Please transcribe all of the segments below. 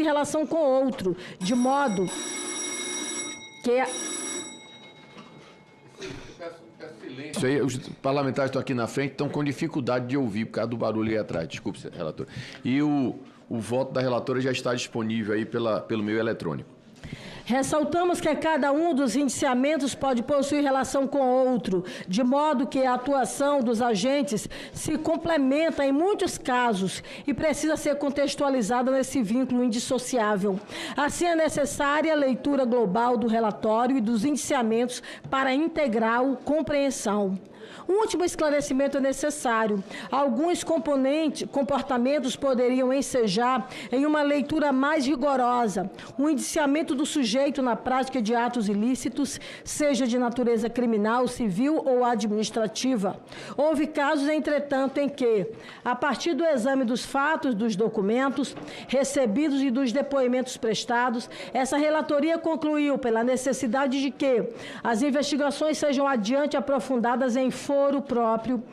em relação com outro, de modo que... Isso aí, os parlamentares estão aqui na frente, estão com dificuldade de ouvir por causa do barulho aí atrás. Desculpe, relator. E o voto da relatora já está disponível aí pelo meio eletrônico. Ressaltamos que cada um dos indiciamentos pode possuir relação com outro, de modo que a atuação dos agentes se complementa em muitos casos e precisa ser contextualizada nesse vínculo indissociável. Assim, é necessária a leitura global do relatório e dos indiciamentos para integral compreensão. Um último esclarecimento é necessário. Alguns comportamentos poderiam ensejar em uma leitura mais rigorosa o indiciamento do sujeito na prática de atos ilícitos, seja de natureza criminal, civil ou administrativa. Houve casos, entretanto, em que, a partir do exame dos fatos, dos documentos recebidos e dos depoimentos prestados, essa relatoria concluiu pela necessidade de que as investigações sejam adiante aprofundadas em foro próprio,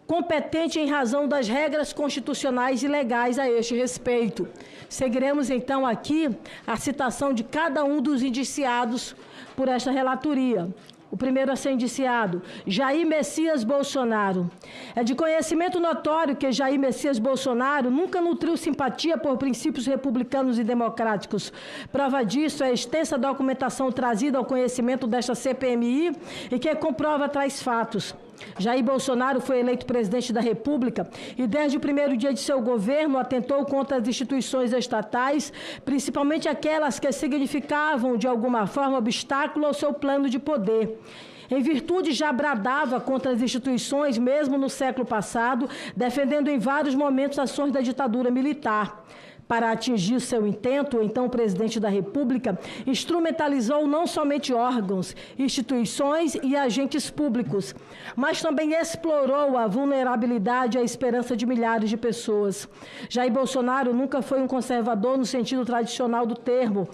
competente em razão das regras constitucionais e legais a este respeito. Seguiremos, então, aqui a citação de cada um dos indiciados por esta relatoria. O primeiro a ser indiciado, Jair Messias Bolsonaro. É de conhecimento notório que Jair Messias Bolsonaro nunca nutriu simpatia por princípios republicanos e democráticos. Prova disso é a extensa documentação trazida ao conhecimento desta CPMI e que comprova tais fatos. Jair Bolsonaro foi eleito presidente da República e, desde o primeiro dia de seu governo, atentou contra as instituições estatais, principalmente aquelas que significavam, de alguma forma, obstáculo ao seu plano de poder. Em virtude, já bradava contra as instituições, mesmo no século passado, defendendo em vários momentos ações da ditadura militar. Para atingir seu intento, o então presidente da República instrumentalizou não somente órgãos, instituições e agentes públicos, mas também explorou a vulnerabilidade e a esperança de milhares de pessoas. Jair Bolsonaro nunca foi um conservador no sentido tradicional do termo,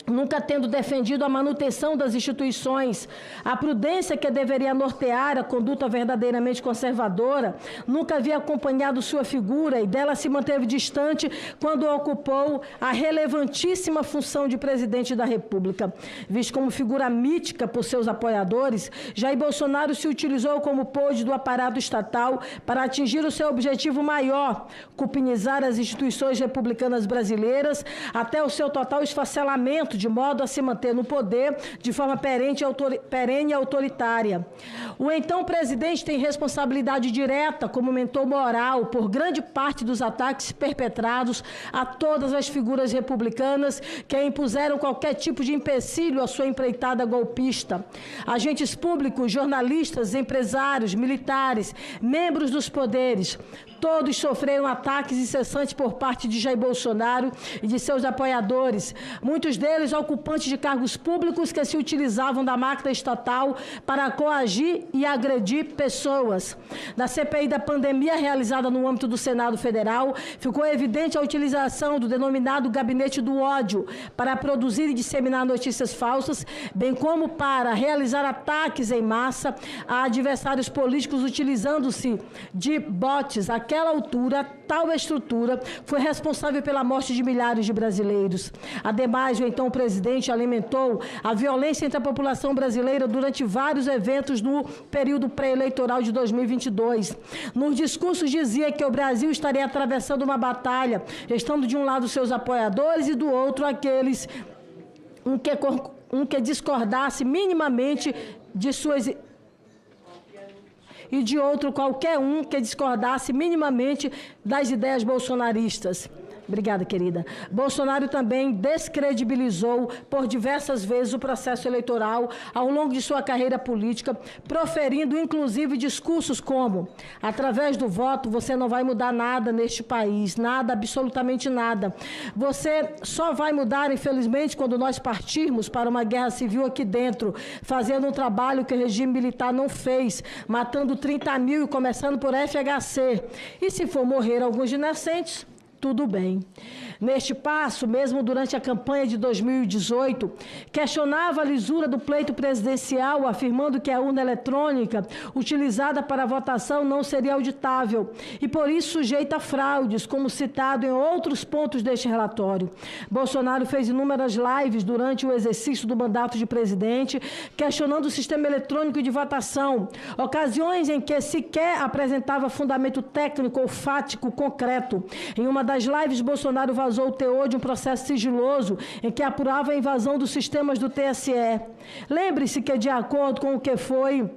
nunca tendo defendido a manutenção das instituições, a prudência que deveria nortear a conduta verdadeiramente conservadora, nunca havia acompanhado sua figura e dela se manteve distante quando ocupou a relevantíssima função de presidente da República. Visto como figura mítica por seus apoiadores, Jair Bolsonaro se utilizou como pôde do aparato estatal para atingir o seu objetivo maior, cupinizar as instituições republicanas brasileiras até o seu total esfacelamento, de modo a se manter no poder de forma perene e autoritária. O então presidente tem responsabilidade direta como mentor moral por grande parte dos ataques perpetrados a todas as figuras republicanas que impuseram qualquer tipo de empecilho à sua empreitada golpista. Agentes públicos, jornalistas, empresários, militares, membros dos poderes, todos sofreram ataques incessantes por parte de Jair Bolsonaro e de seus apoiadores, muitos deles ocupantes de cargos públicos que se utilizavam da máquina estatal para coagir e agredir pessoas. Na CPI da pandemia realizada no âmbito do Senado Federal, ficou evidente a utilização do denominado gabinete do ódio para produzir e disseminar notícias falsas, bem como para realizar ataques em massa a adversários políticos utilizando-se de bots. Àquela altura, tal estrutura foi responsável pela morte de milhares de brasileiros. Ademais, o então presidente alimentou a violência entre a população brasileira durante vários eventos no período pré-eleitoral de 2022. Nos discursos dizia que o Brasil estaria atravessando uma batalha, estando de um lado seus apoiadores e do outro aqueles que discordasse minimamente de suas... e de outro qualquer um que discordasse minimamente das ideias bolsonaristas. Obrigada, querida. Bolsonaro também descredibilizou por diversas vezes o processo eleitoral ao longo de sua carreira política, proferindo inclusive discursos como: através do voto você não vai mudar nada neste país, nada, absolutamente nada. Você só vai mudar, infelizmente, quando nós partirmos para uma guerra civil aqui dentro, fazendo um trabalho que o regime militar não fez, matando 30 mil e começando por FHC. E se for morrer alguns inocentes, tudo bem. Neste passo, mesmo durante a campanha de 2018, questionava a lisura do pleito presidencial, afirmando que a urna eletrônica utilizada para a votação não seria auditável e, por isso, sujeita a fraudes, como citado em outros pontos deste relatório. Bolsonaro fez inúmeras lives durante o exercício do mandato de presidente, questionando o sistema eletrônico de votação, ocasiões em que sequer apresentava fundamento técnico ou fático concreto. Em uma das lives, Bolsonaro vazou o teor de um processo sigiloso em que apurava a invasão dos sistemas do TSE. Lembre-se que, de acordo com o que foi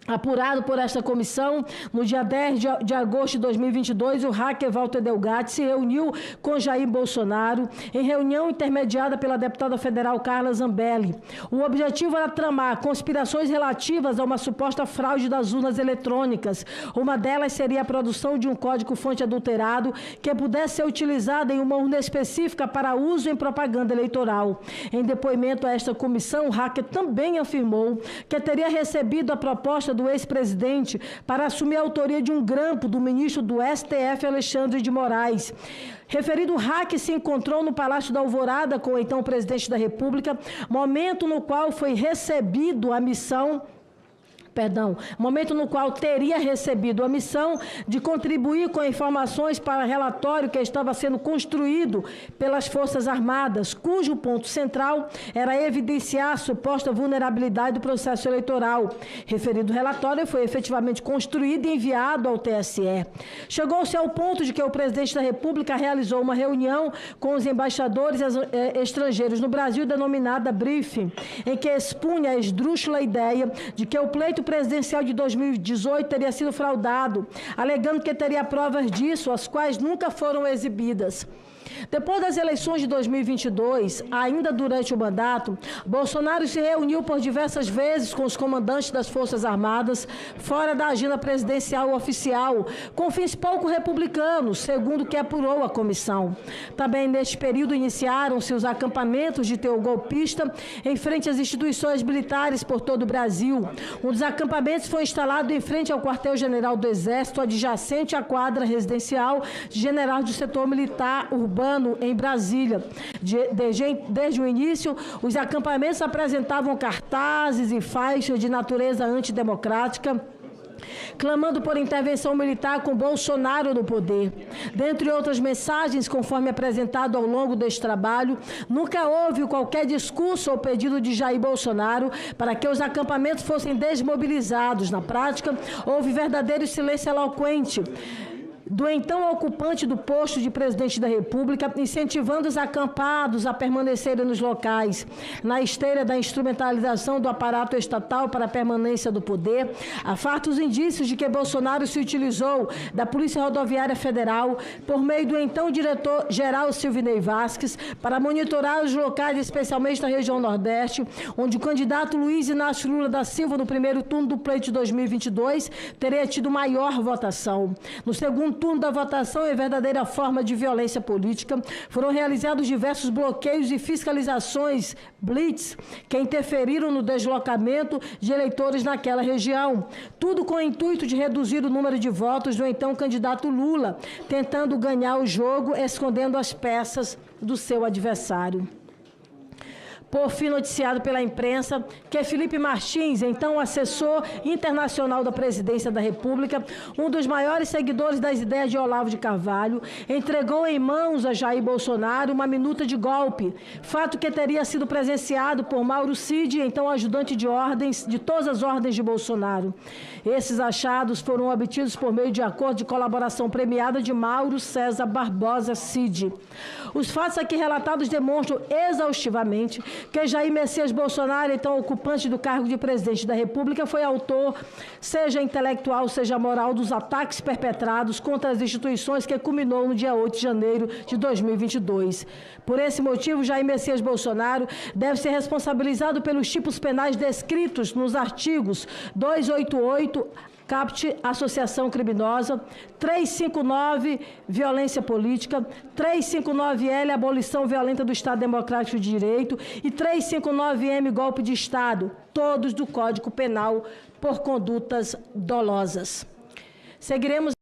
apurado por esta comissão, no dia 10 de agosto de 2022, o hacker Walter Delgatti se reuniu com Jair Bolsonaro em reunião intermediada pela deputada federal Carla Zambelli. O objetivo era tramar conspirações relativas a uma suposta fraude das urnas eletrônicas. Uma delas seria a produção de um código-fonte adulterado que pudesse ser utilizado em uma urna específica para uso em propaganda eleitoral. Em depoimento a esta comissão, o hacker também afirmou que teria recebido a proposta do ex-presidente para assumir a autoria de um grampo do ministro do STF, Alexandre de Moraes. Referido hack se encontrou no Palácio da Alvorada com o então presidente da República, momento no qual teria recebido a missão de contribuir com informações para relatório que estava sendo construído pelas Forças Armadas, cujo ponto central era evidenciar a suposta vulnerabilidade do processo eleitoral. Referido relatório foi efetivamente construído e enviado ao TSE. Chegou-se ao ponto de que o presidente da República realizou uma reunião com os embaixadores estrangeiros no Brasil, denominada briefing, em que expunha a esdrúxula ideia de que o pleito presidencial de 2018 teria sido fraudado, alegando que teria provas disso, as quais nunca foram exibidas. Depois das eleições de 2022, ainda durante o mandato, Bolsonaro se reuniu por diversas vezes com os comandantes das Forças Armadas, fora da agenda presidencial oficial, com fins pouco republicanos, segundo o que apurou a comissão. Também neste período iniciaram-se os acampamentos de teor golpista em frente às instituições militares por todo o Brasil. Um dos acampamentos foi instalado em frente ao quartel-general do Exército, adjacente à quadra residencial de general do setor militar urbano em Brasília. Desde o início, os acampamentos apresentavam cartazes e faixas de natureza antidemocrática, clamando por intervenção militar com Bolsonaro no poder. Dentre outras mensagens, conforme apresentado ao longo deste trabalho, nunca houve qualquer discurso ou pedido de Jair Bolsonaro para que os acampamentos fossem desmobilizados. Na prática, houve verdadeiro silêncio eloquente do então ocupante do posto de presidente da República, incentivando os acampados a permanecerem nos locais. Na esteira da instrumentalização do aparato estatal para a permanência do poder, há fartos indícios de que Bolsonaro se utilizou da Polícia Rodoviária Federal, por meio do então diretor-geral Silvinei Vasquez, para monitorar os locais, especialmente na região Nordeste, onde o candidato Luiz Inácio Lula da Silva, no primeiro turno do pleito de 2022, teria tido maior votação. No segundo turno da votação, em verdadeira forma de violência política, foram realizados diversos bloqueios e fiscalizações blitz que interferiram no deslocamento de eleitores naquela região. Tudo com o intuito de reduzir o número de votos do então candidato Lula, tentando ganhar o jogo, escondendo as peças do seu adversário. Por fim, noticiado pela imprensa que Felipe Martins, então assessor internacional da Presidência da República, um dos maiores seguidores das ideias de Olavo de Carvalho, entregou em mãos a Jair Bolsonaro uma minuta de golpe, fato que teria sido presenciado por Mauro Cid, então ajudante de todas as ordens de Bolsonaro. Esses achados foram obtidos por meio de acordo de colaboração premiada de Mauro César Barbosa Cid. Os fatos aqui relatados demonstram exaustivamente que Jair Messias Bolsonaro, então ocupante do cargo de presidente da República, foi autor, seja intelectual, seja moral, dos ataques perpetrados contra as instituições que culminou no dia 8 de janeiro de 2022. Por esse motivo, Jair Messias Bolsonaro deve ser responsabilizado pelos tipos penais descritos nos artigos 288, caput, associação criminosa, 359, violência política, 359L, abolição violenta do Estado Democrático de Direito e 359M, golpe de Estado, todos do Código Penal por condutas dolosas. Seguiremos